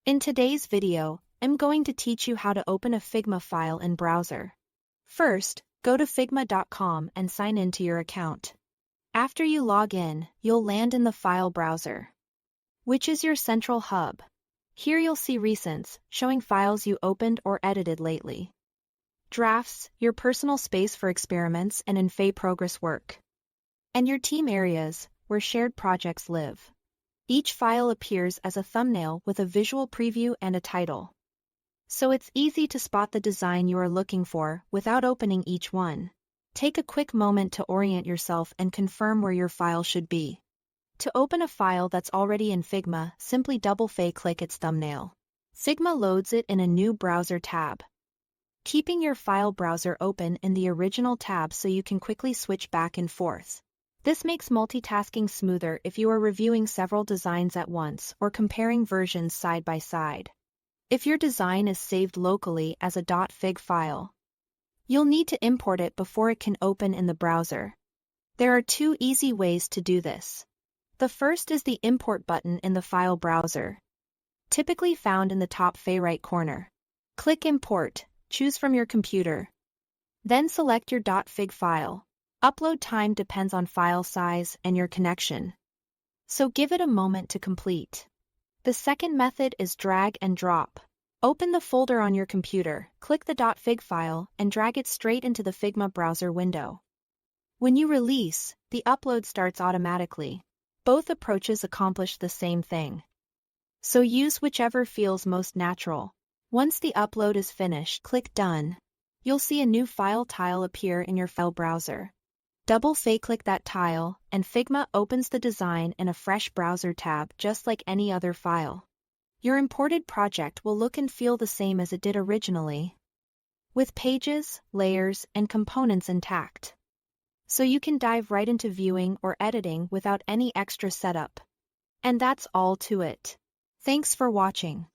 In today's video, I'm going to teach you how to open a Figma file in browser. First, go to figma.com and sign in to your account. After you log in, you'll land in the file browser, which is your central hub. Here you'll see recents, showing files you opened or edited lately. Drafts, your personal space for experiments and in-progress work. And your team areas, where shared projects live. Each file appears as a thumbnail with a visual preview and a title. So it's easy to spot the design you are looking for without opening each one. Take a quick moment to orient yourself and confirm where your file should be. To open a file that's already in Figma, simply double-click its thumbnail. Figma loads it in a new browser tab, keeping your file browser open in the original tab so you can quickly switch back and forth. This makes multitasking smoother if you are reviewing several designs at once or comparing versions side by side. If your design is saved locally as a .fig file, you'll need to import it before it can open in the browser. There are two easy ways to do this. The first is the Import button in the file browser, typically found in the top right corner. Click Import, choose from your computer. Then select your .fig file. Upload time depends on file size and your connection, so give it a moment to complete. The second method is drag and drop. Open the folder on your computer, click the .fig file, and drag it straight into the Figma browser window. When you release, the upload starts automatically. Both approaches accomplish the same thing, so use whichever feels most natural. Once the upload is finished, click Done. You'll see a new file tile appear in your file browser. Double-click that tile, and Figma opens the design in a fresh browser tab just like any other file. Your imported project will look and feel the same as it did originally, with pages, layers, and components intact. So you can dive right into viewing or editing without any extra setup. And that's all to it. Thanks for watching.